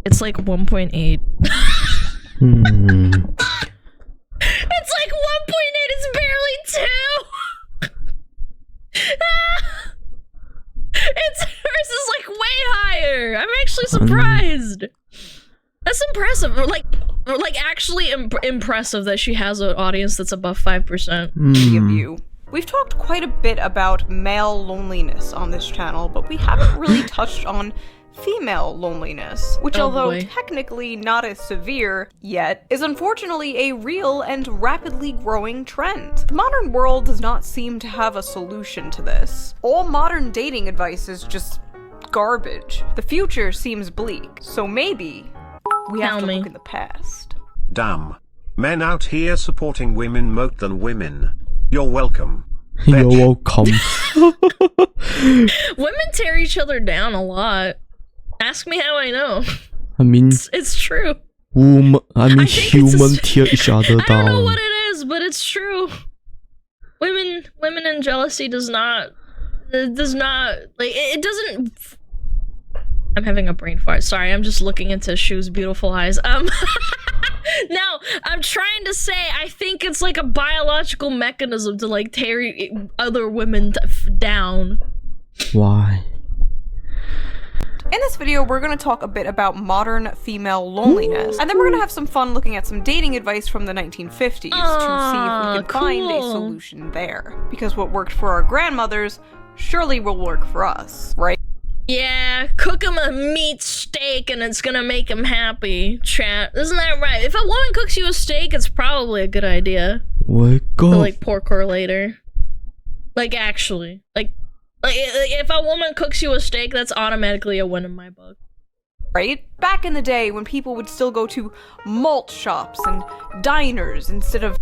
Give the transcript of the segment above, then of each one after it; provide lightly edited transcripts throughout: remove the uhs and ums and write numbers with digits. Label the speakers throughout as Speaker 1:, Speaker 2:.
Speaker 1: It's like 1.8. It's like 1.8. It's barely 2. Hers is like way higher. I'm actually surprised. That's impressive. Like actually impressive that she has an audience that's above 5%.
Speaker 2: Of you. We've talked quite a bit about male loneliness on this channel, but we haven't really touched on female loneliness, which although technically not as severe yet, is unfortunately a real and rapidly growing trend. The modern world does not seem to have a solution to this. All modern dating advice is just garbage. The future seems bleak, so maybe we have to look in the past.
Speaker 3: Damn. Men out here supporting women more than women. You're welcome.
Speaker 4: You're welcome.
Speaker 1: Women tear each other down a lot. Ask me how I know.
Speaker 4: I mean,
Speaker 1: it's true.
Speaker 4: Human tear each other down.
Speaker 1: I don't know what it is, but it's true. Women and jealousy does not like it doesn't. I'm having a brain fart. Sorry, I'm just looking into Shu's beautiful eyes. No, I'm trying to say I think it's like a biological mechanism to like tear other women down.
Speaker 4: Why?
Speaker 2: In this video, we're going to talk a bit about modern female loneliness, and then we're going to have some fun looking at some dating advice from the 1950s to see if we can find a solution there. Because what worked for our grandmothers surely will work for us, right?
Speaker 1: Yeah, cook him a meat steak and it's gonna make him happy, chat. Isn't that right? If a woman cooks you a steak, it's probably a good idea.
Speaker 4: Wake up.
Speaker 1: Or like pork or later. Like actually. Like if a woman cooks you a steak, that's automatically a win in my book.
Speaker 2: Right? Back in the day when people would still go to malt shops and diners instead of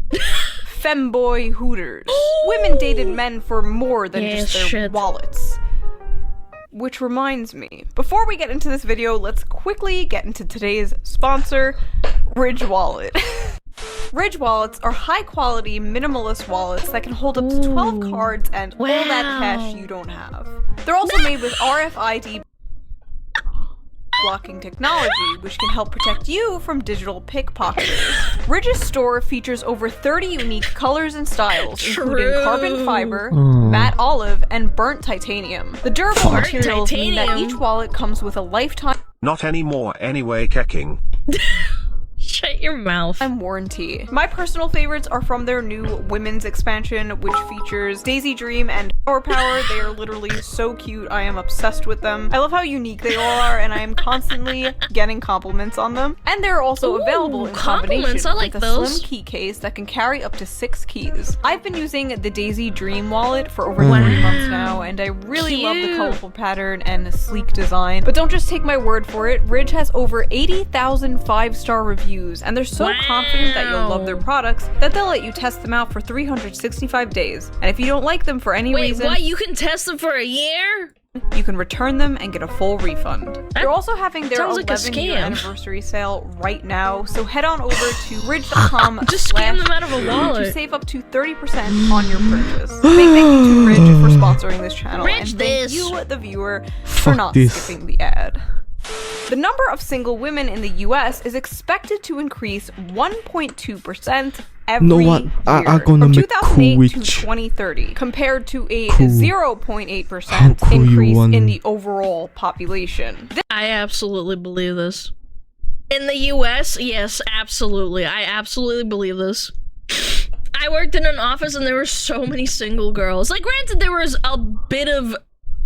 Speaker 2: femboy hooters. Women dated men for more than just their wallets. Which reminds me, before we get into this video, let's quickly get into today's sponsor, Ridge Wallet. Ridge wallets are high-quality, minimalist wallets that can hold up to 12 cards and all that cash you don't have. They're also made with RFID blocking technology, which can help protect you from digital pickpocketers. Ridge's store features over 30 unique colors and styles, including carbon fiber, matte olive, and burnt titanium. The durable materials mean that each wallet comes with a lifetime—
Speaker 3: Not anymore anyway, kecking.
Speaker 1: Shut your mouth.
Speaker 2: And warranty. My personal favorites are from their new women's expansion, which features Daisy Dream and Power. They are literally so cute. I am obsessed with them. I love how unique they all are, and I am constantly getting compliments on them. And they're also available in combination with a slim key case that can carry up to 6 keys. I've been using the Daisy Dream wallet for over 3 months now, and I really love the colorful pattern and the sleek design. But don't just take my word for it. Ridge has over 80,000 5-star reviews, and they're so confident that you'll love their products that they'll let you test them out for 365 days. And if you don't like them for any reason—
Speaker 1: What? You can test them for a year?
Speaker 2: You can return them and get a full refund. They're also having their 11-year anniversary sale right now, so head on over to ridge.com
Speaker 1: just scam them out of a wallet
Speaker 2: to save up to 30% on your purchase. Big thank you to Ridge for sponsoring this channel, and thank you, the viewer, for not skipping the ad. The number of single women in the US is expected to increase 1.2% every year from 2008 to 2030, compared to a 0.8% increase in the overall population.
Speaker 1: I absolutely believe this. In the US, yes, absolutely. I absolutely believe this. I worked in an office and there were so many single girls. Like, granted, there was a bit of—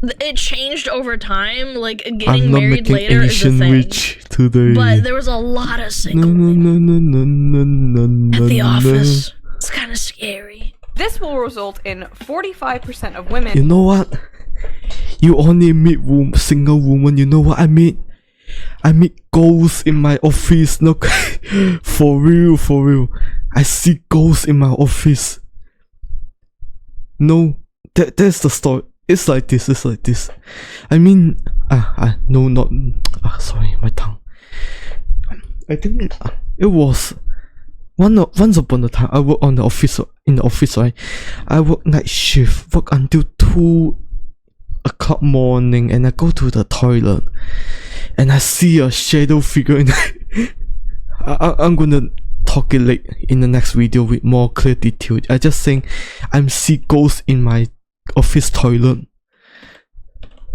Speaker 1: it changed over time, like getting married later is a thing.
Speaker 4: Today.
Speaker 1: But there was a lot of single women at the office. It's kind of scary.
Speaker 2: This will result in 45% of women—
Speaker 4: You know what? You only meet single woman. You know what I mean? I meet ghosts in my office. No, for real. I see ghosts in my office. No, that's the story. It's like this. I mean, sorry, my tongue. I think it was once upon a time. I work in the office, right? I work night shift, work until 2 o'clock morning, and I go to the toilet, and I see a shadow figure in the I'm gonna talk it like in the next video with more clear detail. I just saying I see ghosts in my office toilet.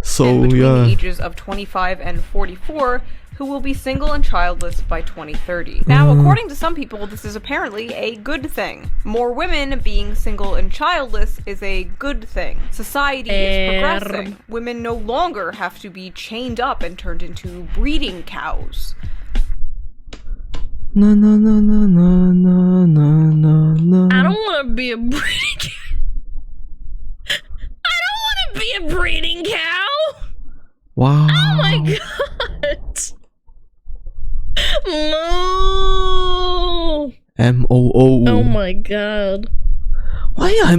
Speaker 4: So
Speaker 2: between
Speaker 4: yeah.
Speaker 2: the ages of 25 and 44 who will be single and childless by 2030. Now, according to some people, this is apparently a good thing. More women being single and childless is a good thing. Society is progressing. Women no longer have to be chained up and turned into breeding cows.
Speaker 4: Na na na na na na na na.
Speaker 1: I don't want to be a breeding cow. I don't want to be a breeding cow.
Speaker 4: Wow.
Speaker 1: Oh my god. Moo.
Speaker 4: MOO.
Speaker 1: Oh my god.
Speaker 4: Why I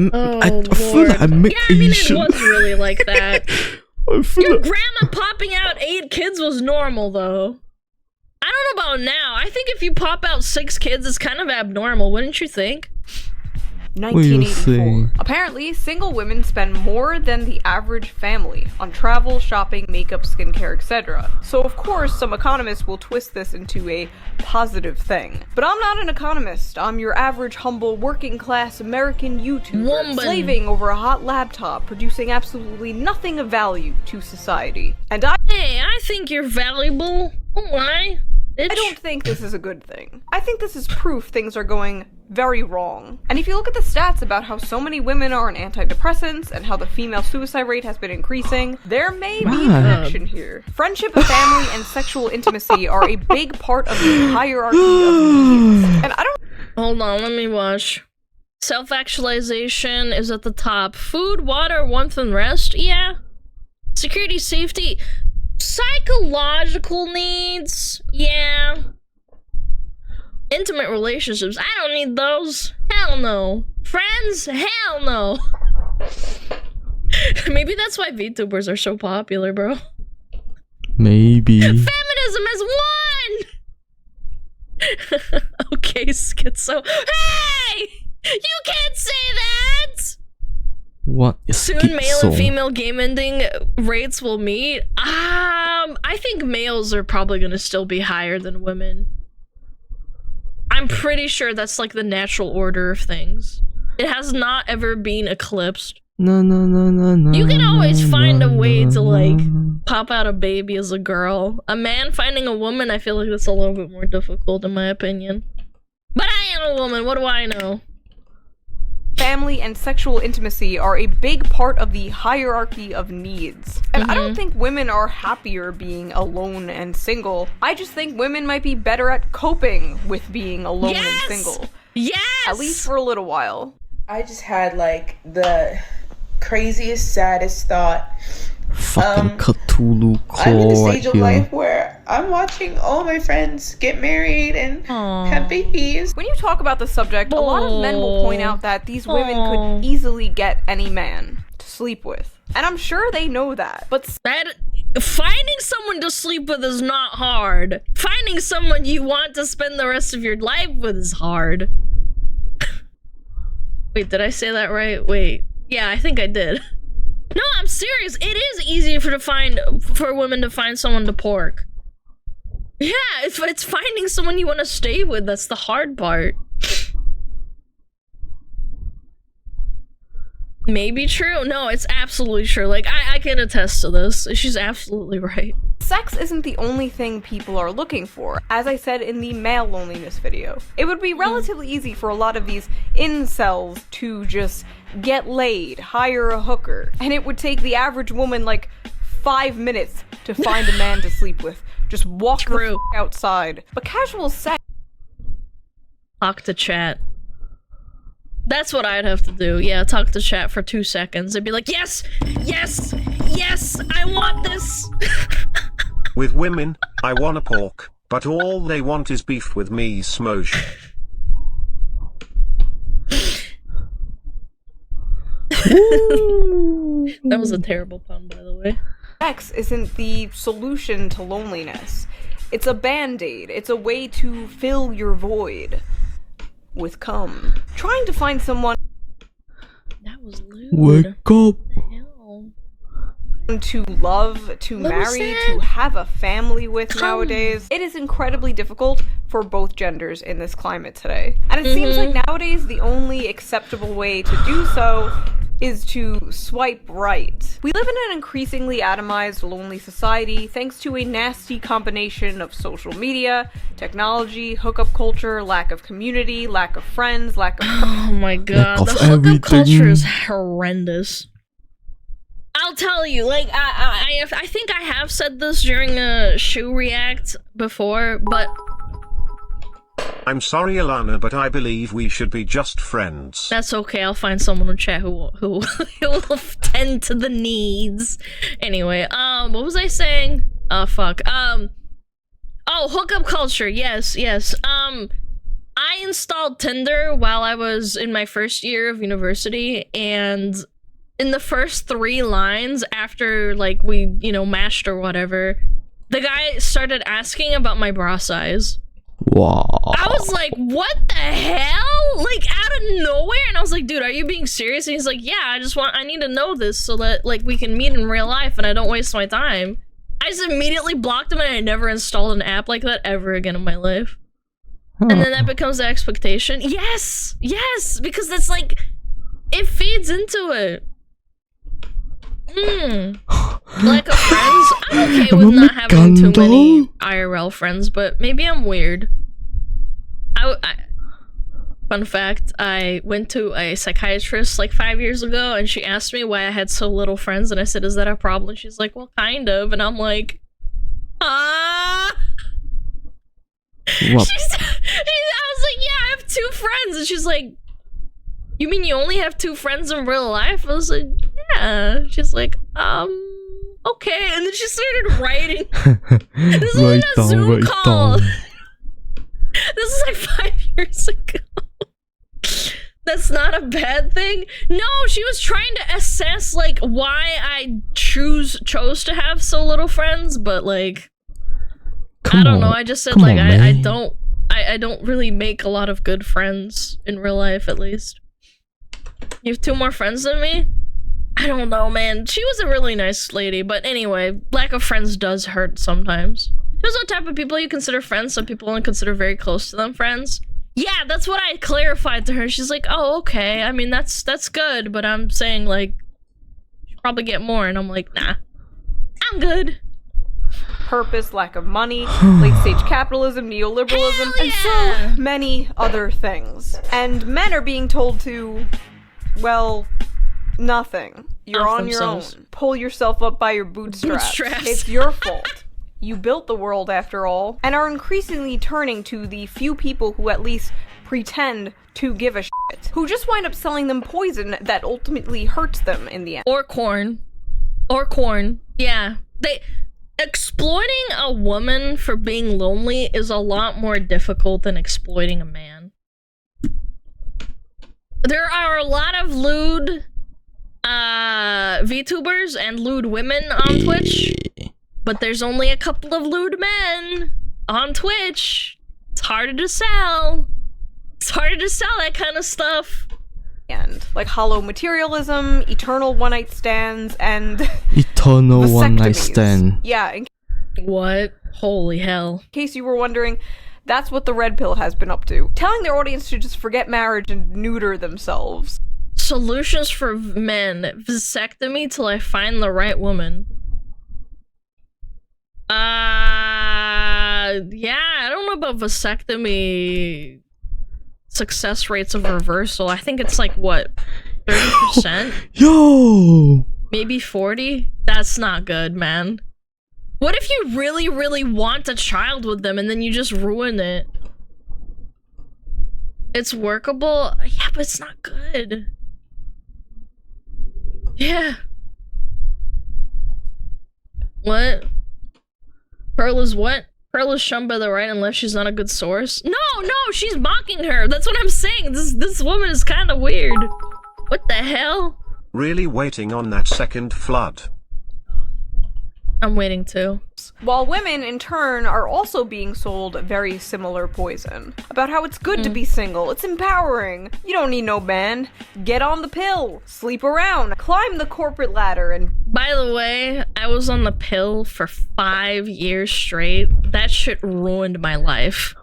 Speaker 4: feel like I make
Speaker 1: Yeah, I mean,
Speaker 4: Asian.
Speaker 1: it was really like that.
Speaker 4: I feel
Speaker 1: Your
Speaker 4: like
Speaker 1: grandma popping out 8 kids was normal, though. I don't know about now. I think if you pop out 6 kids, it's kind of abnormal, wouldn't you think?
Speaker 2: 1984. Apparently, single women spend more than the average family on travel, shopping, makeup, skincare, etc. So of course, some economists will twist this into a positive thing. But I'm not an economist. I'm your average, humble, working-class American YouTuber,
Speaker 1: Woman.
Speaker 2: slaving over a hot laptop, producing absolutely nothing of value to society. And
Speaker 1: Hey, I think you're valuable. Don't lie.
Speaker 2: I don't think this is a good thing. I think this is proof things are going very wrong. And if you look at the stats about how so many women are on antidepressants and how the female suicide rate has been increasing, there may be a connection here. Friendship, family, and sexual intimacy are a big part of the hierarchy of needs. And I don't—
Speaker 1: Hold on, let me watch. Self-actualization is at the top. Food, water, warmth, and rest? Yeah. Security, safety. Psychological needs? Yeah. Intimate relationships? I don't need those. Hell no. Friends? Hell no. Maybe that's why VTubers are so popular, bro.
Speaker 4: maybe.
Speaker 1: Feminism is one! Okay, schizo. Hey! You can't say that!
Speaker 4: What is
Speaker 1: Soon male and
Speaker 4: schizo?
Speaker 1: female game ending rates will meet. I think males are probably gonna still be higher than women. I'm pretty sure that's like the natural order of things. It has not ever been eclipsed.
Speaker 4: No, no, no, no, no.
Speaker 1: You can always find a way to like
Speaker 4: no.
Speaker 1: pop out a baby as a girl. A man finding a woman, I feel like that's a little bit more difficult in my opinion. But I am a woman, what do I know?
Speaker 2: family and sexual intimacy are a big part of the hierarchy of needs. And I don't think women are happier being alone and single. I just think women might be better at coping with being alone and single.
Speaker 1: Yes!
Speaker 2: At least for a little while.
Speaker 5: I just had like the craziest, saddest thought.
Speaker 4: Fucking Cthulhu
Speaker 5: I'm in the
Speaker 4: core
Speaker 5: stage
Speaker 4: right
Speaker 5: of life
Speaker 4: here.
Speaker 5: where I'm watching all my friends get married and have babies.
Speaker 2: When you talk about the subject, a lot of men will point out that these women could easily get any man to sleep with. And I'm sure they know that. But
Speaker 1: finding someone to sleep with is not hard. Finding someone you want to spend the rest of your life with is hard. Wait, did I say that right? Wait. Yeah, I think I did. No, I'm serious. It is easy for women to find someone to pork. Yeah, it's finding someone you want to stay with that's the hard part. Maybe true. No, it's absolutely true. Like, I can attest to this. She's absolutely right.
Speaker 2: sex isn't the only thing people are looking for. As I said in the male loneliness video, it would be relatively easy for a lot of these incels to just get laid, hire a hooker, and it would take the average woman like 5 minutes to find a man to sleep with. Just walk the f outside. But casual sex—
Speaker 1: Talk to chat. That's what I'd have to do. Yeah, talk to chat for 2 seconds. I'd be like, yes, yes, yes, I want this.
Speaker 3: With women, I wanna pork, but all they want is beef with me smosh.
Speaker 1: That was a terrible pun, by the way.
Speaker 2: Sex isn't the solution to loneliness. It's a band-aid. It's a way to fill your void with cum. Trying to find someone—
Speaker 1: That was lewd.
Speaker 4: Wake up!
Speaker 1: What the hell?
Speaker 2: to love, to marry, to have a family with nowadays. It is incredibly difficult for both genders in this climate today. And it seems like nowadays the only acceptable way to do so is to swipe right. We live in an increasingly atomized, lonely society thanks to a nasty combination of social media, technology, hookup culture, lack of community, lack of friends, lack of...
Speaker 1: Oh my god, the hookup culture is horrendous. I'll tell you, like, I think I have said this during a shoe react before, but...
Speaker 3: I'm sorry, Alana, but I believe we should be just friends.
Speaker 1: That's okay, I'll find someone in chat who will tend to the needs. Anyway, what was I saying? Oh, fuck. Oh, hookup culture, yes. I installed Tinder while I was in my first year of university, and... in the first 3 lines after, like, we, you know, matched or whatever, the guy started asking about my bra size.
Speaker 4: Wow.
Speaker 1: I was like, what the hell? Like, out of nowhere? And I was like, dude, are you being serious? And he's like, yeah, I need to know this so that, like, we can meet in real life and I don't waste my time. I just immediately blocked him and I never installed an app like that ever again in my life. And then that becomes the expectation. Yes! Yes! Because that's, like, it feeds into it. Like a friends, I'm okay with not having too many IRL friends, but maybe I'm weird. Fun fact, I went to a psychiatrist like 5 years ago and she asked me why I had so little friends and I said, is that a problem? And she's like, well, kind of. And I'm like, I was like, yeah, I have 2 friends. And she's like, you mean you only have 2 friends in real life? I was like, yeah. She's like, okay. And then she started writing. This is like a Zoom call. This is like 5 years ago. That's not a bad thing. No, she was trying to assess like why I chose to have so little friends, but like, I don't know. I just said like I don't really make a lot of good friends in real life, at least. You have 2 more friends than me? I don't know, man. She was a really nice lady, but anyway, lack of friends does hurt sometimes. There's no type of people you consider friends. Some people only consider very close to them friends. Yeah, that's what I clarified to her. She's like, oh, okay. I mean, that's good, but I'm saying, like, you should probably get more. And I'm like, nah. I'm good.
Speaker 2: Purpose, lack of money, late-stage capitalism, neoliberalism, and so many other things. And men are being told to, well, nothing. You're on your own. Pull yourself up by your bootstraps. It's your fault. You built the world, after all, and are increasingly turning to the few people who at least pretend to give a shit, who just wind up selling them poison that ultimately hurts them in the end.
Speaker 1: Or corn. Yeah. Exploiting a woman for being lonely is a lot more difficult than exploiting a man. There are a lot of lewd VTubers and lewd women on Twitch, but there's only a couple of lewd men on Twitch. It's harder to sell. It's harder to sell that kind of stuff.
Speaker 2: And like hollow materialism, eternal one-night stands, and
Speaker 4: eternal one-night stand.
Speaker 2: Yeah.
Speaker 1: What? Holy hell.
Speaker 2: In case you were wondering, that's what the Red Pill has been up to. Telling their audience to just forget marriage and neuter themselves.
Speaker 1: Solutions for men. Vasectomy till I find the right woman. Yeah, I don't know about vasectomy success rates of reversal. I think it's like, what, 30%?
Speaker 4: Yo!
Speaker 1: Maybe 40? That's not good, man. What if you really, really want a child with them and then you just ruin it? It's workable? Yeah, but it's not good. Yeah. What? Pearl is what? Pearl is shunned by the right unless she's not a good source? No, she's mocking her. That's what I'm saying. This woman is kind of weird. What the hell?
Speaker 3: Really waiting on that second flood.
Speaker 1: I'm waiting too.
Speaker 2: while women, in turn, are also being sold very similar poison. About how it's good to be single, it's empowering, you don't need no man, get on the pill, sleep around, climb the corporate ladder, and...
Speaker 1: By the way, I was on the pill for 5 years straight. That shit ruined my life.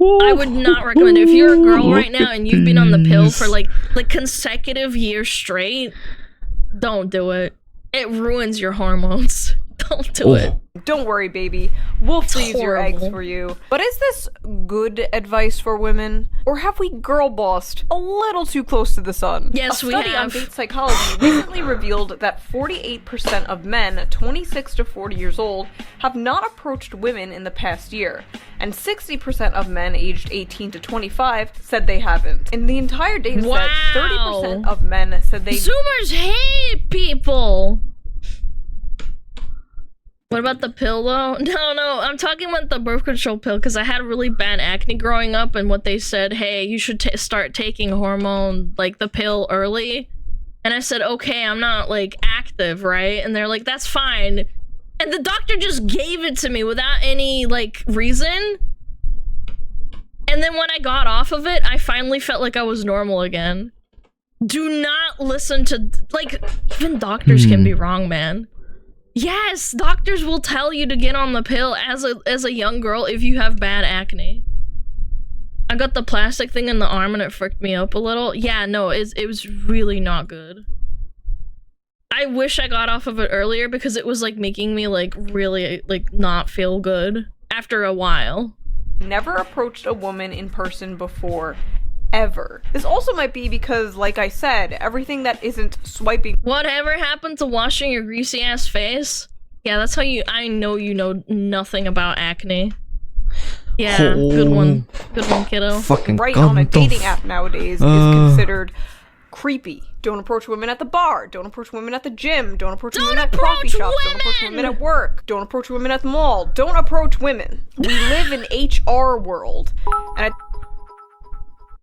Speaker 1: I would not recommend it. If you're a girl right now and you've been on the pill for like consecutive years straight, don't do it. It ruins your hormones. Don't do it.
Speaker 2: Don't worry, baby. We'll freeze your eggs for you. But is this good advice for women? Or have we girl bossed a little too close to the sun?
Speaker 1: Yes, we
Speaker 2: A study on date psychology recently revealed that 48% of men 26 to 40 years old have not approached women in the past year, and 60% of men aged 18 to 25 said they haven't. In the entire data set, 30% of men said they...
Speaker 1: Zoomers hate people! What about the pill though? No, I'm talking about the birth control pill because I had really bad acne growing up, and what they said, hey, you should start taking hormone, like the pill early. And I said, okay, I'm not like active, right? And they're like, that's fine. And the doctor just gave it to me without any like reason. And then when I got off of it, I finally felt like I was normal again. Do not listen to, like, even doctors can be wrong, man. Yes, doctors will tell you to get on the pill as a young girl if you have bad acne. I got the plastic thing in the arm and it fricked me up a little. Yeah, no, it was really not good. I wish I got off of it earlier because it was like making me like really like not feel good after a while.
Speaker 2: Never approached a woman in person before. Ever. This also might be because, like I said, everything that isn't swiping...
Speaker 1: Whatever happened to washing your greasy ass face? Yeah, that's how I know you know nothing about acne. Yeah, good one. Good one, kiddo.
Speaker 4: Fucking
Speaker 2: right on a dating app nowadays is considered creepy. Don't approach women at the bar. Don't approach women at the gym. Don't approach women at coffee shops. Don't approach women at work. Don't approach women at the mall. Don't approach women. We live in HR world. And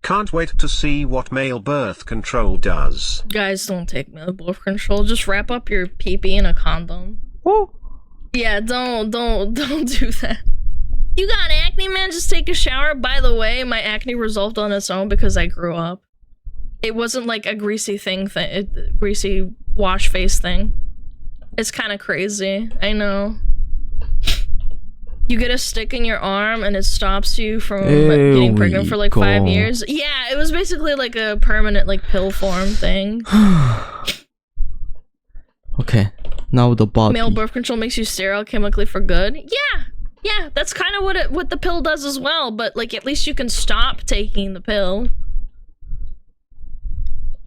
Speaker 3: Can't wait to see what male birth control does.
Speaker 1: Guys, don't take male birth control. Just wrap up your pee-pee in a condom.
Speaker 4: Oh.
Speaker 1: Yeah, don't do that. You got acne, man? Just take a shower. By the way, my acne resolved on its own because I grew up. It wasn't like a greasy greasy wash face thing. It's kind of crazy. I know. You get a stick in your arm and it stops you from getting pregnant for like 5 years. Yeah, it was basically like a permanent like pill form thing.
Speaker 4: Okay, now the body.
Speaker 1: Male birth control makes you sterile chemically for good. Yeah, that's kind of what the pill does as well. But like at least you can stop taking the pill.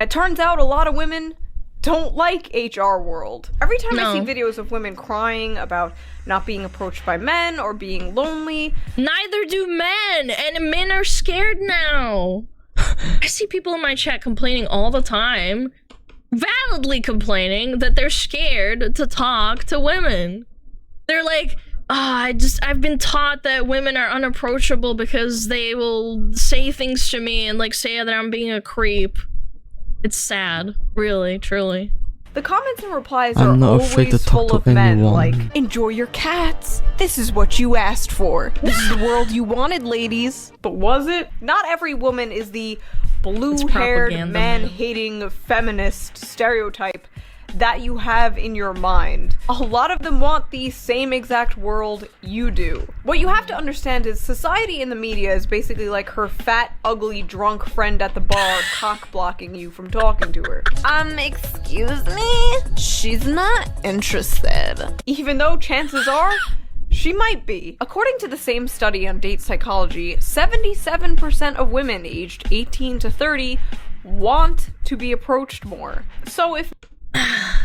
Speaker 2: it turns out a lot of women don't like HR world. Every time I see videos of women crying about not being approached by men or being lonely.
Speaker 1: Neither do men, and men are scared now. I see people in my chat complaining all the time, validly complaining that they're scared to talk to women. They're like, I've been taught that women are unapproachable because they will say things to me and like say that I'm being a creep. It's sad, really, truly.
Speaker 2: The comments and replies are always full of men like, enjoy your cats. This is what you asked for. This is the world you wanted, ladies. But was it? Not every woman is the blue-haired, man-hating feminist stereotype that you have in your mind. A lot of them want the same exact world you do. What you have to understand is society in the media is basically like her fat, ugly, drunk friend at the bar cock-blocking you from talking to her. Excuse me? She's not interested. Even though chances are, she might be. According to the same study on date psychology, 77% of women aged 18 to 30 want to be approached more. So if
Speaker 1: I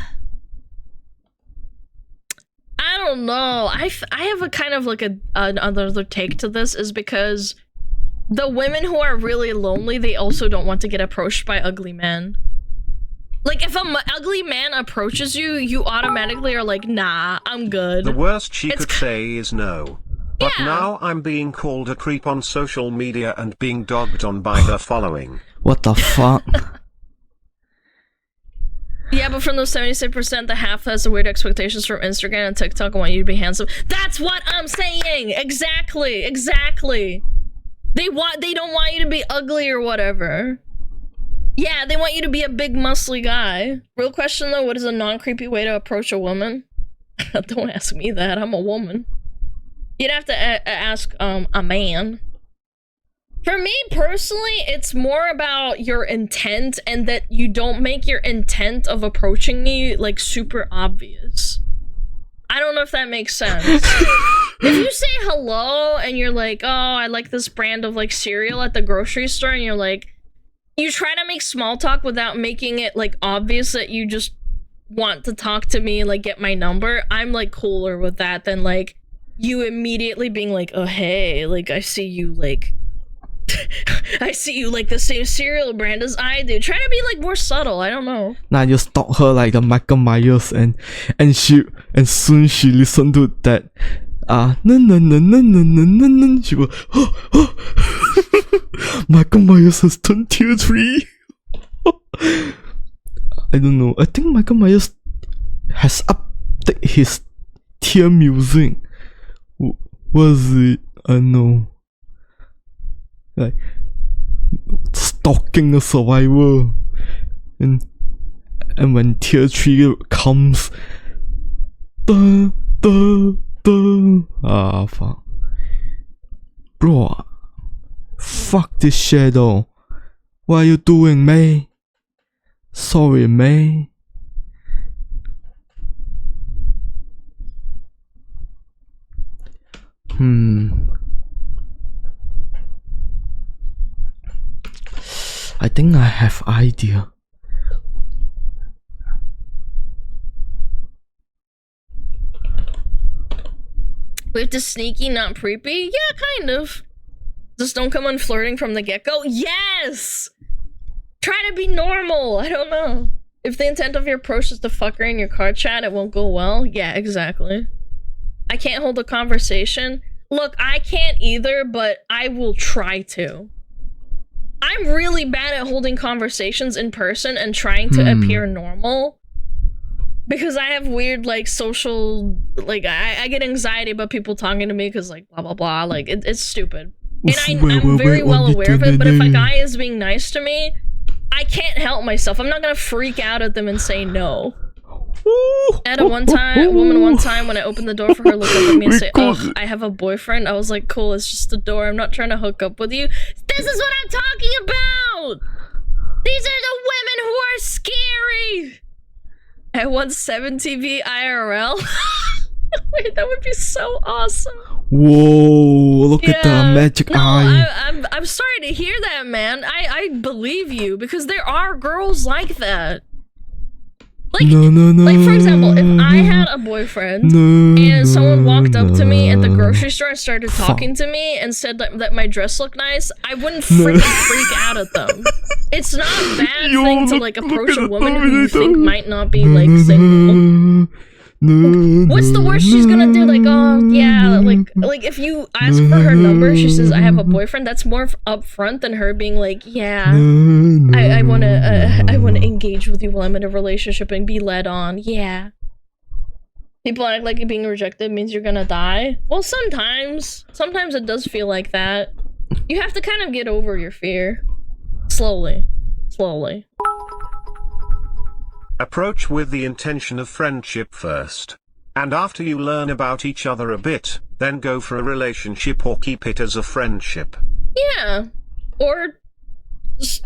Speaker 1: don't know. I have a kind of like another take to this is because the women who are really lonely, they also don't want to get approached by ugly men. Like if an ugly man approaches you, you automatically are like, nah, I'm good.
Speaker 3: The worst she could say is no. But now I'm being called a creep on social media and being dogged on by her following.
Speaker 4: What the fuck?
Speaker 1: Yeah, but from those 76%, the half has the weird expectations from Instagram and TikTok and want you to be handsome. That's what I'm saying! Exactly! They don't want you to be ugly or whatever. Yeah, they want you to be a big muscly guy. Real question though, what is a non-creepy way to approach a woman? Don't ask me that, I'm a woman. You'd have to ask a man. For me personally, it's more about your intent and that you don't make your intent of approaching me like super obvious. I don't know if that makes sense. If you say hello and you're like, oh, I like this brand of like cereal at the grocery store, and you're like, you try to make small talk without making it like obvious that you just want to talk to me and like get my number, I'm like cooler with that than like you immediately being like, oh hey, like I see you like I see you like the same cereal brand as I do. Try to be like more subtle, I don't know.
Speaker 4: Now you stalk her like the Michael Myers and soon she listened to that no, she will Michael Myers has turned tier 3. I don't know. I think Michael Myers has updated his tier music. Was it? I know. Like stalking a survivor, and when tier 3 comes, fuck, bro. Fuck this shadow. What are you doing, May? Sorry, May. I think I have idea.
Speaker 1: With the sneaky, not preepy? Yeah, kind of. Just don't come on flirting from the get-go? Yes! Try to be normal, I don't know. If the intent of your approach is to fuck her in your car chat, it won't go well? Yeah, exactly. I can't hold a conversation? Look, I can't either, but I will try to. I'm really bad at holding conversations in person and trying to appear normal. Because I have weird, like, social... Like, I get anxiety about people talking to me because, like, blah, blah, blah. Like, it's stupid. And I'm very well aware of it, but if a guy is being nice to me, I can't help myself. I'm not gonna freak out at them and say no. At a woman one time, when I opened the door for her, looked up at me and say, oh, I have a boyfriend. I was like, cool, it's just a door. I'm not trying to hook up with you. This is what I'm talking about! These are the women who are scary! I want 7 TV IRL. Wait, that would be so awesome.
Speaker 4: Whoa, look at the magic eye.
Speaker 1: I'm sorry to hear that, man. I believe you, because there are girls like that. Like, like for example, if I had a boyfriend and someone walked up to me at the grocery store and started talking to me and said that my dress looked nice, I wouldn't freaking freak out at them. It's not a bad thing to like approach a woman who you think might not be like single. What's the worst she's gonna do? Like, oh yeah, like if you ask for her number, she says I have a boyfriend. That's more upfront than her being like, yeah, I wanna engage with you while I'm in a relationship and be led on. Yeah. People act like being rejected means you're gonna die. Well, sometimes it does feel like that. You have to kind of get over your fear, slowly.
Speaker 3: Approach with the intention of friendship first. And after you learn about each other a bit, then go for a relationship or keep it as a friendship.
Speaker 1: Yeah. Or just,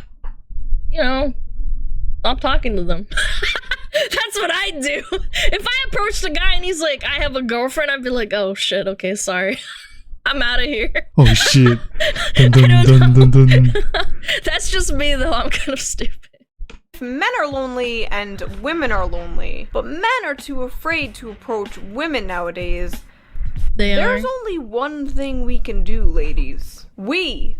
Speaker 1: you know, stop talking to them. That's what I do. If I approached a guy and he's like, I have a girlfriend, I'd be like, oh shit, okay, sorry. I'm out of here.
Speaker 4: Oh shit. Dun.
Speaker 1: That's just me though, I'm kind of stupid.
Speaker 2: Men are lonely and women are lonely, but men are too afraid to approach women nowadays. There's only one thing we can do, ladies. We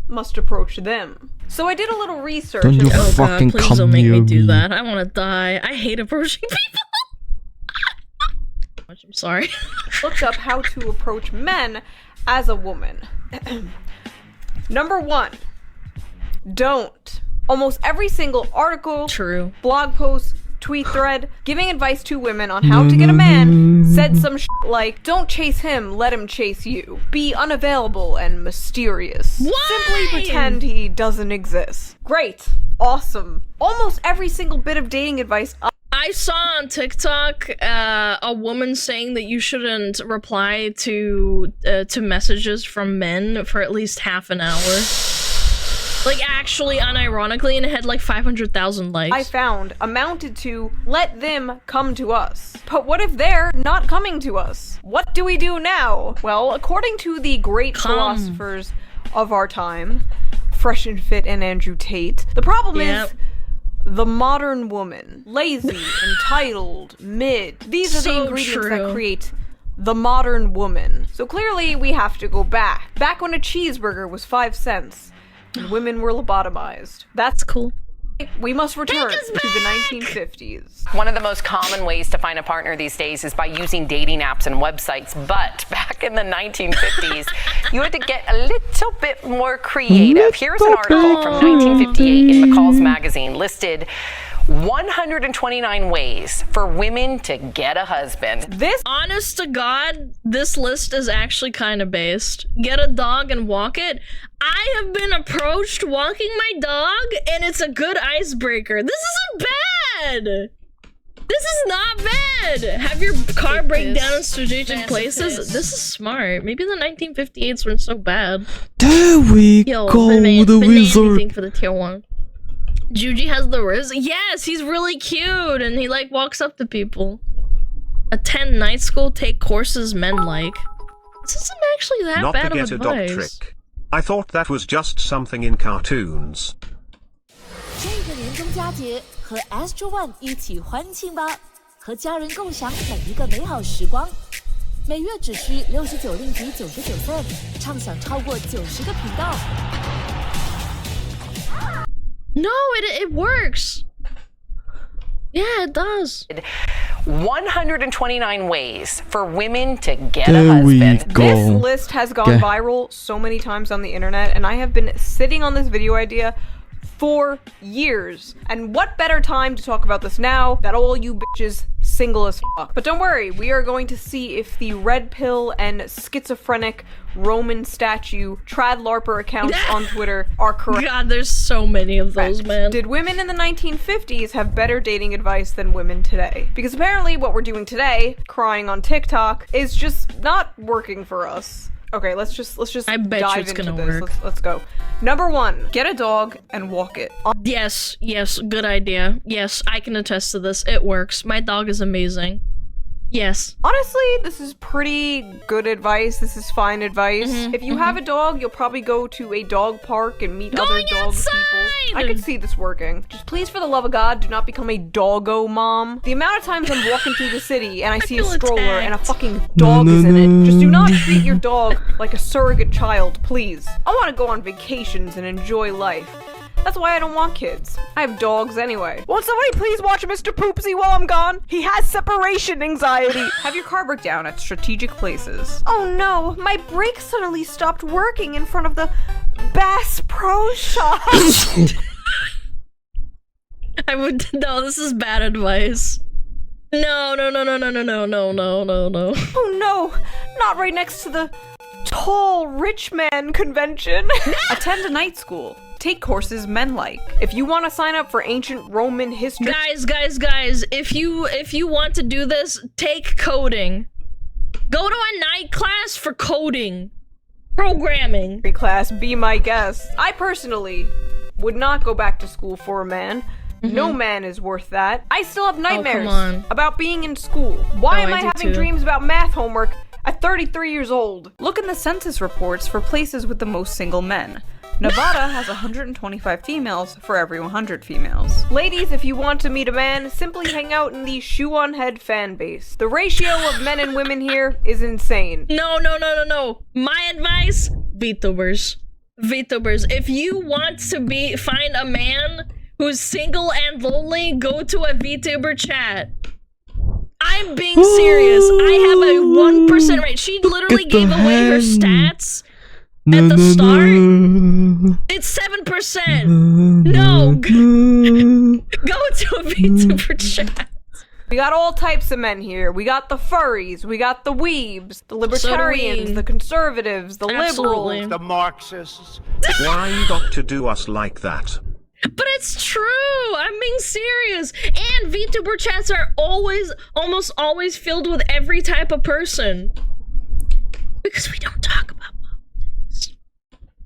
Speaker 2: must approach them. So I did a little research.
Speaker 4: Don't you
Speaker 1: Oh
Speaker 4: fucking
Speaker 1: god, please
Speaker 4: come
Speaker 1: don't make
Speaker 4: near
Speaker 1: me do that. I want to die. I hate approaching people. I'm sorry.
Speaker 2: Looked up how to approach men as a woman. Number 1, don't. Almost every single article,
Speaker 1: True.
Speaker 2: blog post, tweet thread giving advice to women on how to get a man said some shit like, don't chase him, let him chase you. Be unavailable and mysterious.
Speaker 1: Why?
Speaker 2: Simply pretend he doesn't exist. Great. Awesome. Almost every single bit of dating advice
Speaker 1: I saw on TikTok a woman saying that you shouldn't reply to messages from men for at least half an hour. Like, actually, unironically, and it had like 500,000 likes.
Speaker 2: I found amounted to let them come to us. But what if they're not coming to us? What do we do now? Well, according to the great philosophers of our time, Fresh and Fit and Andrew Tate, the problem is the modern woman. Lazy, entitled, mid. These are the ingredients that create the modern woman. So clearly we have to go back. Back when a cheeseburger was 5 cents. And women were lobotomized. That's
Speaker 1: cool.
Speaker 2: We must return to the 1950s.
Speaker 6: One of the most common ways to find a partner these days is by using dating apps and websites. But back in the 1950s, you had to get a little bit more creative. Here's an article from 1958 in McCall's magazine listed 129 ways for women to get a husband.
Speaker 2: This,
Speaker 1: honest to God, this list is actually kind of based. Get a dog and walk it. I have been approached walking my dog, and it's a good icebreaker. This isn't bad. This is not bad. Have your car break down in strategic places. This is smart. Maybe the 1958s weren't so bad.
Speaker 4: There we go, the wizard.
Speaker 1: Anything for the tier 1. Juji has the Riz. Yes, he's really cute, and he like walks up to people. Attend night school, take courses men like. This isn't actually that
Speaker 3: Not
Speaker 1: bad
Speaker 3: to
Speaker 1: of
Speaker 3: get a
Speaker 1: advice.
Speaker 3: dog trick. I thought that was just something in cartoons.
Speaker 7: 这个年终佳节，和 Astro One 一起欢庆吧，和家人共享每一个美好时光。每月只需69令吉99 cent， 畅享超过90个频道。
Speaker 1: No, it works. Yeah, it does.
Speaker 6: 129 ways for women to get a
Speaker 4: There we
Speaker 6: husband.
Speaker 4: go.
Speaker 2: This list has gone viral so many times on the internet, and I have been sitting on this video idea for years. And what better time to talk about this now that all you bitches single as fuck. But don't worry, we are going to see if the red pill and schizophrenic Roman statue trad larper accounts on Twitter are correct.
Speaker 1: God, there's so many of those, man.
Speaker 2: Did women in the 1950s have better dating advice than women today? Because apparently what we're doing today, crying on TikTok, is just not working for us. Okay, let's just
Speaker 1: I bet you
Speaker 2: dive
Speaker 1: it's
Speaker 2: into
Speaker 1: gonna
Speaker 2: this.
Speaker 1: work.
Speaker 2: Let's go. Number 1, get a dog and walk it.
Speaker 1: Yes, good idea. Yes, I can attest to this. It works. My dog is amazing. Yes.
Speaker 2: Honestly, this is pretty good advice. This is fine advice. If you have a dog, you'll probably go to a dog park and meet other dog people. I could see this working. Just please, for the love of God, do not become a doggo mom. The amount of times I'm walking through the city and I see a stroller and a fucking dog is in it. Just do not treat your dog like a surrogate child, please. I want to go on vacations and enjoy life. That's why I don't want kids. I have dogs anyway. Won't somebody please watch Mr. Poopsie while I'm gone? He has separation anxiety. Have your car break down at strategic places. Oh no, my brakes suddenly stopped working in front of the Bass Pro Shop.
Speaker 1: No, this is bad advice. No.
Speaker 2: Oh no, not right next to the tall rich man convention. Attend a night school. Take courses men like. If you want to sign up for ancient Roman history,
Speaker 1: guys, if you want to do this, take coding. Go to a night class for coding. Programming.
Speaker 2: class, be my guest. I personally would not go back to school for a man. No man is worth that. I still have nightmares about being in school. Why am I having dreams about math homework at 33 years old? Look in the census reports for places with the most single men. Nevada has 125 females for every 100 females. Ladies, if you want to meet a man, simply hang out in the Shoe on Head fan base. The ratio of men and women here is insane.
Speaker 1: No. My advice, VTubers. If you want to find a man who's single and lonely, go to a VTuber chat. I'm being serious. I have a 1% rate. She literally gave away her stats At the start, it's 7%. No, go to a VTuber chat.
Speaker 2: We got all types of men here. We got the furries, we got the weebs, the libertarians, the conservatives, the liberals,
Speaker 3: the Marxists. Why you got to do us like that?
Speaker 1: But it's true. I'm being serious. And VTuber chats are almost always filled with every type of person. Because we don't talk about politics.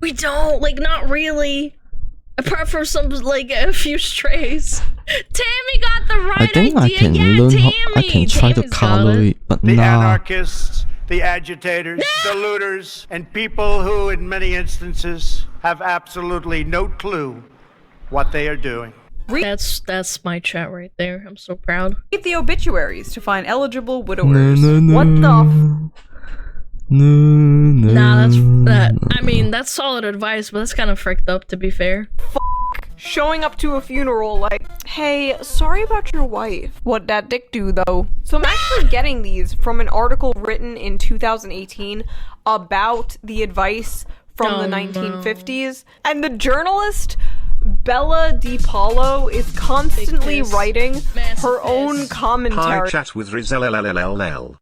Speaker 1: We don't, like, not really. Apart from some, like, a few strays. Tammy got the right
Speaker 4: I think
Speaker 1: idea.
Speaker 4: I can learn how, I can try to color it, but
Speaker 8: the
Speaker 4: nah.
Speaker 8: anarchists, the agitators, the looters, and people who, in many instances, have absolutely no clue what they are doing.
Speaker 1: That's my chat right there. I'm so proud.
Speaker 2: Read the obituaries to find eligible widowers. What the
Speaker 1: Nah, I mean, that's solid advice, but that's kind of fricked up, to be fair.
Speaker 2: Showing up to a funeral like, hey, sorry about your wife. What that dick do, though? So I'm actually getting these from an article written in 2018 about the advice from the 1950s. And the journalist, Bella DiPaolo, is constantly writing her own commentary.
Speaker 3: Hi, chat with Rizel.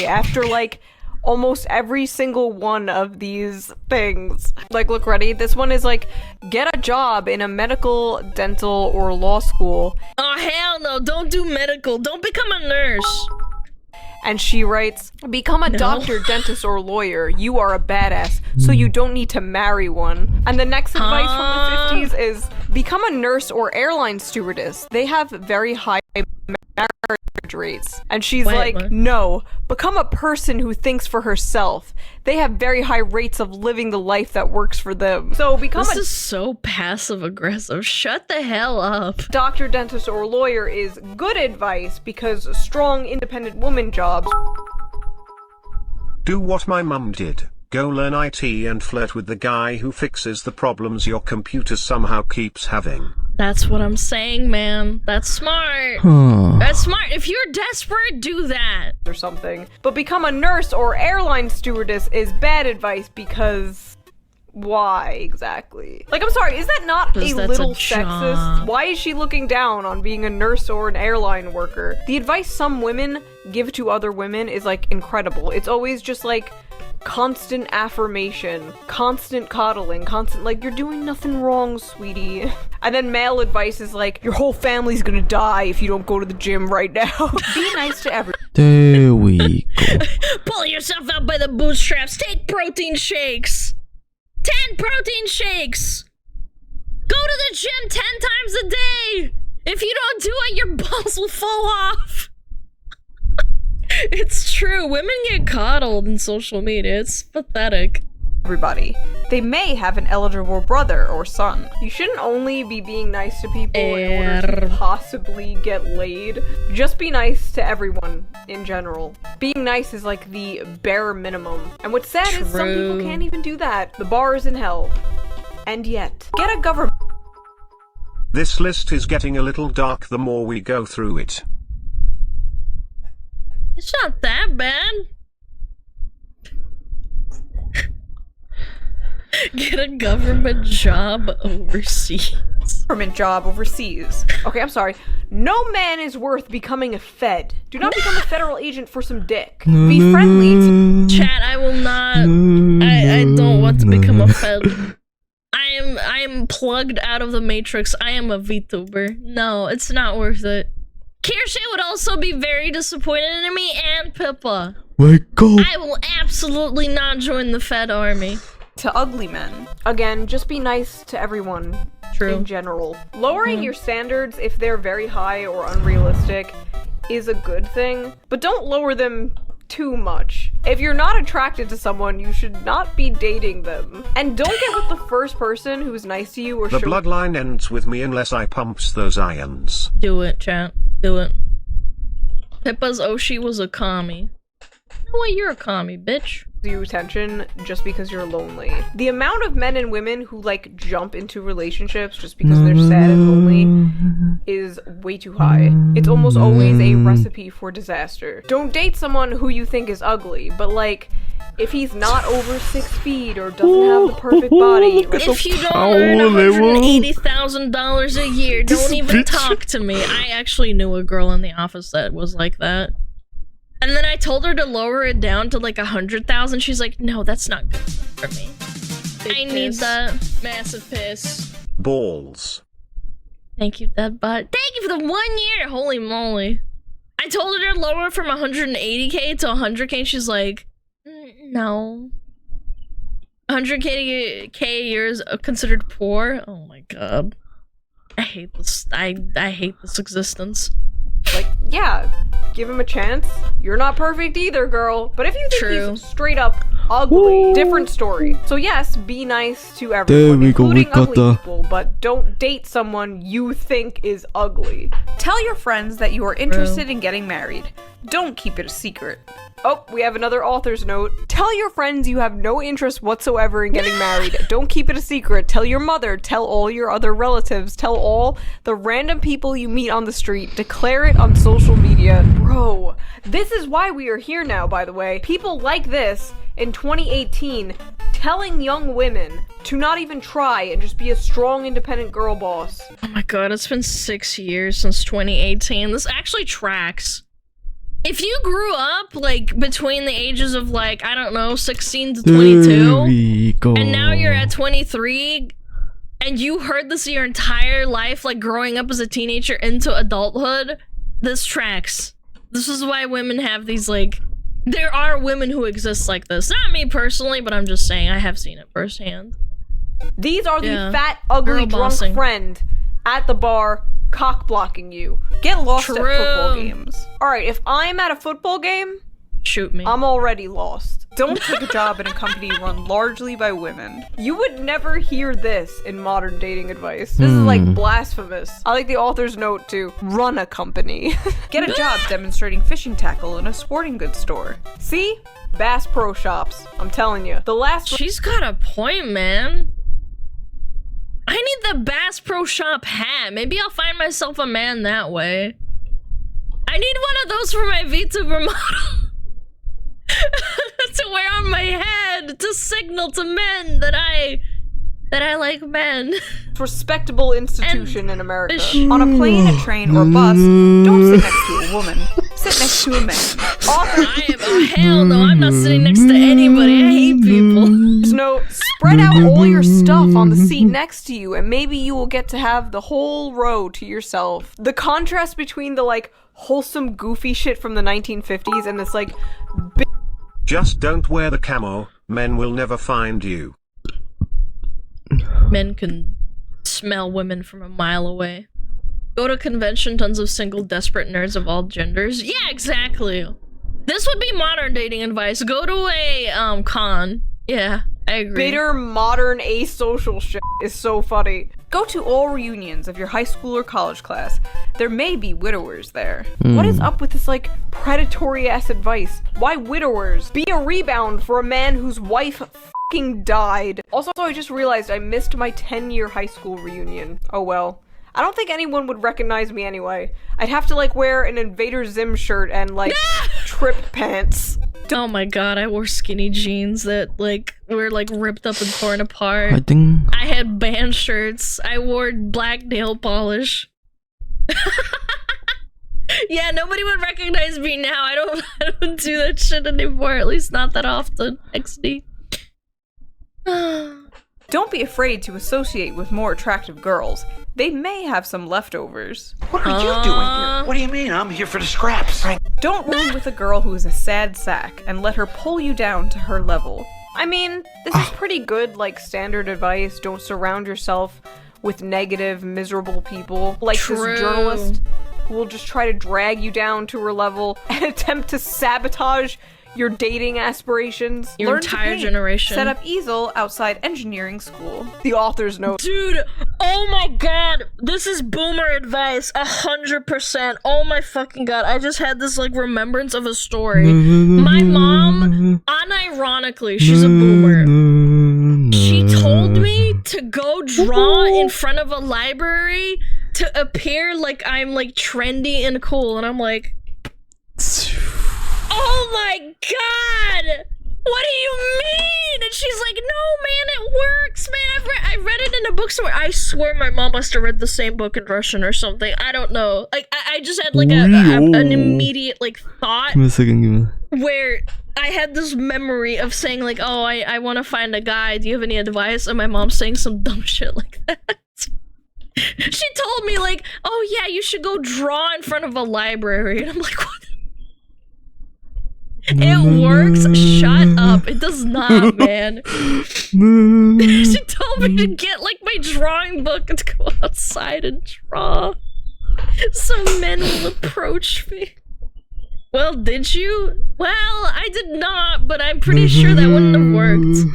Speaker 2: After, like, almost every single one of these things. Like, look, ready? This one is like, get a job in a medical, dental, or law school.
Speaker 1: Oh, hell no. Don't do medical. Don't become a nurse.
Speaker 2: And she writes, become a doctor, dentist, or lawyer. You are a badass, so you don't need to marry one. And the next advice from the 50s is, become a nurse or airline stewardess. They have very high marriage rates. And she's like, no, become a person who thinks for herself. They have very high rates of living the life that works for them. So become
Speaker 1: This is so passive aggressive. Shut the hell up.
Speaker 2: Doctor, dentist, or lawyer is good advice because strong, independent woman jobs.
Speaker 3: Do what my mum did. Go learn IT and flirt with the guy who fixes the problems your computer somehow keeps having.
Speaker 1: That's what I'm saying, man. That's smart. That's smart. If you're desperate, do that.
Speaker 2: Or something. But become a nurse or airline stewardess is bad advice because... why exactly? Like, I'm sorry, is that not a little sexist? Why is she looking down on being a nurse or an airline worker? The advice some women give to other women is, like, incredible. It's always just, like, constant affirmation, constant coddling, constant, like, you're doing nothing wrong, sweetie. And then male advice is like, your whole family's gonna die if you don't go to the gym right now. Be nice to everyone.
Speaker 4: There we go.
Speaker 1: Pull yourself out by the bootstraps. Take protein shakes. 10 protein shakes. Go to the gym 10 times a day. If you don't do it, your balls will fall off. It's true. Women get coddled in social media. It's pathetic.
Speaker 2: Everybody. They may have an eligible brother or son. You shouldn't only be being nice to people in order to possibly get laid. Just be nice to everyone in general. Being nice is like the bare minimum. And what's sad is some people can't even do that. The bar is in hell. And yet, get a government.
Speaker 3: This list is getting a little dark the more we go through it.
Speaker 1: It's not that bad. Get a government job overseas.
Speaker 2: Government job overseas. Okay, I'm sorry. No man is worth becoming a fed. Do not become a federal agent for some dick. Be friendly.
Speaker 1: Chat, I will not. I don't want to become a fed. I am plugged out of the matrix. I am a VTuber. No, it's not worth it. Kirsche would also be very disappointed in me, and Pippa.
Speaker 4: Wake up!
Speaker 1: I will absolutely not join the Fed army.
Speaker 2: To ugly men. Again, just be nice to everyone.
Speaker 1: True.
Speaker 2: In general. Lowering your standards if they're very high or unrealistic is a good thing, but don't lower them too much. If you're not attracted to someone, you should not be dating them. And don't get with the first person who's nice to you or
Speaker 3: The bloodline ends with me unless I pumps those ions.
Speaker 1: Do it, chat. Do it. Pippa's Oshi was a commie. No way, you're a commie, bitch.
Speaker 2: You attention just because you're lonely. The amount of men and women who like jump into relationships just because they're sad and lonely is way too high. It's almost always a recipe for disaster. Don't date someone who you think is ugly, but like If he's not over 6 feet or doesn't have the perfect body, like,
Speaker 1: If you don't earn $180,000 a year, don't even talk to me. I actually knew a girl in the office that was like that. And then I told her to lower it down to like 100,000. She's like, no, that's not good for me. I need the massive piss.
Speaker 3: Balls.
Speaker 1: Thank you, dead butt. Thank you for the 1 year. Holy moly. I told her to lower from 180k to 100k. And she's like, no. 100k a year is considered poor. Oh my god. I hate this. I hate this existence.
Speaker 2: Like, yeah, give him a chance. You're not perfect either, girl. But if you think he's straight up ugly, different story. So yes, be nice to everyone, including ugly people, but don't date someone you think is ugly.
Speaker 9: Tell your friends that you are interested in getting married. Don't keep it a secret.
Speaker 2: Oh, we have another author's note. Tell your friends you have no interest whatsoever in getting married. Don't keep it a secret. Tell your mother. Tell all your other relatives. Tell all the random people you meet on the street. Declare it on social media. Bro, this is why we are here now, by the way. People like this in 2018 telling young women to not even try and just be a strong, independent girl boss.
Speaker 1: Oh my god, it's been 6 years since 2018. This actually tracks. If you grew up, like, between the ages of, like, I don't know, 16 to 22, and now you're at 23, and you heard this your entire life, like, growing up as a teenager into adulthood, this tracks. This is why women have these, like, there are women who exist like this. Not me personally, but I'm just saying, I have seen it firsthand.
Speaker 2: These are the fat, ugly, drunk friend at the bar, cock blocking you. Get lost at football games. Alright, if I'm at a football game,
Speaker 1: shoot me.
Speaker 2: I'm already lost.
Speaker 9: Don't take a job in a company run largely by women.
Speaker 2: You would never hear this in modern dating advice. This is like blasphemous. I like the author's note to run a company.
Speaker 9: Get a job demonstrating fishing tackle in a sporting goods store.
Speaker 2: See? Bass Pro Shops. I'm telling you. The last
Speaker 1: She's got a point, man. I need the Bass Pro Shop hat. Maybe I'll find myself a man that way. I need one of those for my VTuber model. To wear on my head to signal to men that I like men.
Speaker 2: Respectable institution in America.
Speaker 9: On a plane, a train, or bus, don't sit next to a woman. Sit next to a man.
Speaker 1: Hell no, I'm not sitting next to anybody. I hate people.
Speaker 2: No, spread out all your stuff on the seat next to you, and maybe you will get to have the whole row to yourself. The contrast between the, like, wholesome, goofy shit from the 1950s and this, like,
Speaker 3: just don't wear the camo, men will never find you.
Speaker 1: Men can smell women from a mile away. Go to convention, tons of single, desperate nerds of all genders. Yeah, exactly. This would be modern dating advice. Go to a, con. Yeah, I agree.
Speaker 2: Bitter, modern, asocial shit is so funny.
Speaker 9: Go to all reunions of your high school or college class. There may be widowers there.
Speaker 2: What is up with this, like, predatory-ass advice? Why widowers? Be a rebound for a man whose wife f***ing died. Also, I just realized I missed my 10-year high school reunion. Oh well. I don't think anyone would recognize me anyway. I'd have to, like, wear an Invader Zim shirt and, like, trip pants.
Speaker 1: Oh my god, I wore skinny jeans that, like, were, like, ripped up and torn apart. I had band shirts. I wore black nail polish. Yeah, nobody would recognize me now. I don't do that shit anymore, at least not that often. XD.
Speaker 9: Don't be afraid to associate with more attractive girls. They may have some leftovers.
Speaker 10: What are you doing here? What do you mean? I'm here for the scraps.
Speaker 9: Don't room with a girl who is a sad sack and let her pull you down to her level.
Speaker 2: I mean, this is pretty good, like, standard advice. Don't surround yourself with negative, miserable people. Like this journalist who will just try to drag you down to her level and attempt to sabotage your dating aspirations.
Speaker 1: Your entire generation.
Speaker 9: Set up easel outside engineering school.
Speaker 2: The author's note.
Speaker 1: Dude, oh my god, this is boomer advice, 100%. Oh my fucking god, I just had this, like, remembrance of a story. My mom, unironically, she's a boomer. She told me to go draw in front of a library to appear like I'm, like, trendy and cool, and I'm like, oh my god! What do you book somewhere. I swear my mom must have read the same book in Russian or something. I don't know. Like I just had like an immediate like thought.
Speaker 4: Give me a second.
Speaker 1: Where I had this memory of saying like, oh, I want to find a guy. Do you have any advice? And my mom saying some dumb shit like that. She told me like, oh yeah, you should go draw in front of a library. And I'm like, what? It works. Shut up. It does not, man. She told me to get like my drawing book and to go outside and draw. Some men will approach me. Well, did you? Well, I did not, but I'm pretty sure that wouldn't have worked.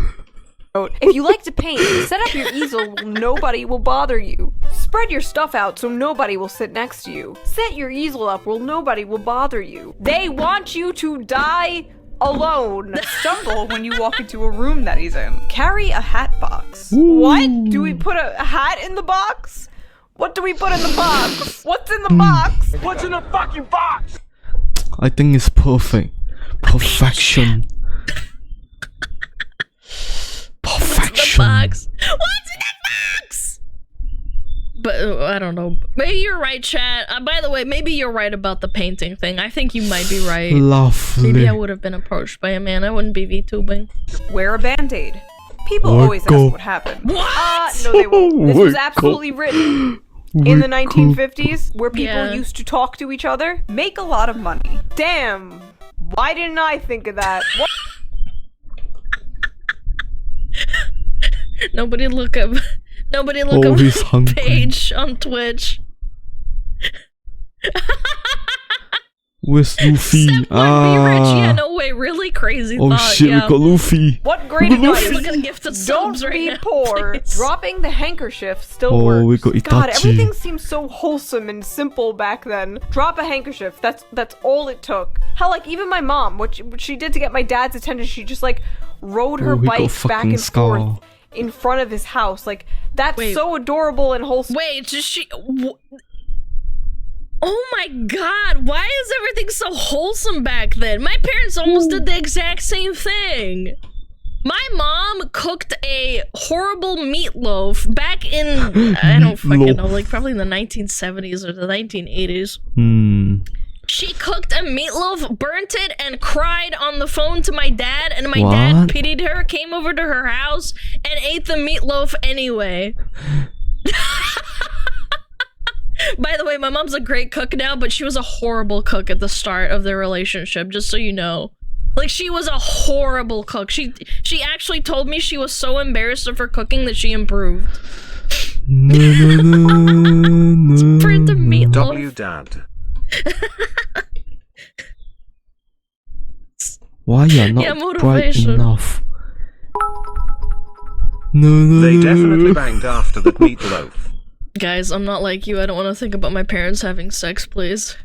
Speaker 2: If you like to paint, set up your easel where nobody will bother you. Spread your stuff out so nobody will sit next to you. Set your easel up where nobody will bother you. They want you to die alone.
Speaker 9: Stumble when you walk into a room that he's in.
Speaker 2: Carry a hat box.
Speaker 4: Ooh.
Speaker 2: What? Do we put a hat in the box? What do we put in the box? What's in the box?
Speaker 10: What's in the fucking box?
Speaker 4: I think it's perfect. Perfection. Perfection.
Speaker 1: What's in the box? But I don't know. Maybe you're right, chat. By the way, maybe you're right about the painting thing. I think you might be right.
Speaker 4: Lovely.
Speaker 1: Maybe I would have been approached by a man. I wouldn't be VTubing.
Speaker 2: Wear a band-aid. People always ask what happened.
Speaker 1: What?
Speaker 2: No, they won't. This was absolutely written in the 1950s, where people used to talk to each other, make a lot of money. Damn. Why didn't I think of that? What?
Speaker 1: Nobody look up
Speaker 4: Always hungry.
Speaker 1: Page on Twitch.
Speaker 4: Where's Luffy?
Speaker 1: Step one, be rich. Yeah, no way. Really crazy
Speaker 4: Oh
Speaker 1: thought.
Speaker 4: shit,
Speaker 1: yeah.
Speaker 4: we got Luffy.
Speaker 2: What great advice?
Speaker 1: Look at the gifted
Speaker 2: Don't
Speaker 1: subs right
Speaker 2: be
Speaker 1: now,
Speaker 2: poor.
Speaker 1: please.
Speaker 2: Dropping the handkerchief still
Speaker 4: Oh,
Speaker 2: works.
Speaker 4: we got Itachi.
Speaker 2: God, everything seems so wholesome and simple back then. Drop a handkerchief. That's all it took. Hell, like even my mom, what she did to get my dad's attention, she just like rode her
Speaker 4: Oh, we got
Speaker 2: bike back
Speaker 4: fucking
Speaker 2: and
Speaker 4: Scar.
Speaker 2: forth in front of his house. Like that's
Speaker 1: Wait.
Speaker 2: so adorable and wholesome.
Speaker 1: Wait, does she? Oh my god, why is everything so wholesome back then? My parents almost did the exact same thing. My mom cooked a horrible meatloaf back in, I don't fucking know, like probably in the 1970s or the 1980s. She cooked a meatloaf, burnt it, and cried on the phone to my dad, and my dad pitied her, came over to her house, and ate the meatloaf anyway. By the way, my mom's a great cook now, but she was a horrible cook at the start of their relationship, just so you know. Like, she was a horrible cook. She actually told me she was so embarrassed of her cooking that she improved. Print the meatloaf.
Speaker 3: W dad.
Speaker 4: Why you're not bright enough?
Speaker 3: They definitely banged after that meatloaf.
Speaker 1: Guys, I'm not like you. I don't want to think about my parents having sex, please.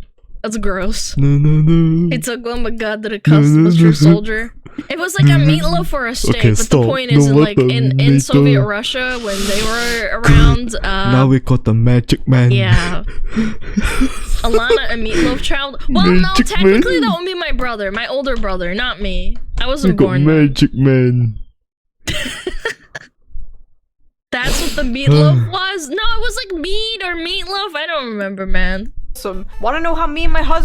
Speaker 1: That's gross. He took one but God did a custom as true soldier. It was like a meatloaf or a steak,
Speaker 4: Okay,
Speaker 1: but
Speaker 4: stop.
Speaker 1: the point is,
Speaker 4: No,
Speaker 1: like,
Speaker 4: what the
Speaker 1: in Soviet
Speaker 4: meatloaf?
Speaker 1: Russia, when they were around,
Speaker 4: now we got the magic man.
Speaker 1: yeah. Alana, a meatloaf child? Well, no,
Speaker 4: Magic
Speaker 1: technically
Speaker 4: man.
Speaker 1: that would be my brother, my older brother, not me. I
Speaker 4: We
Speaker 1: wasn't
Speaker 4: got
Speaker 1: born then.
Speaker 4: magic man.
Speaker 1: That's what the meatloaf was? No, it was like meat or meatloaf. I don't remember, man.
Speaker 2: Want to know how me and my husband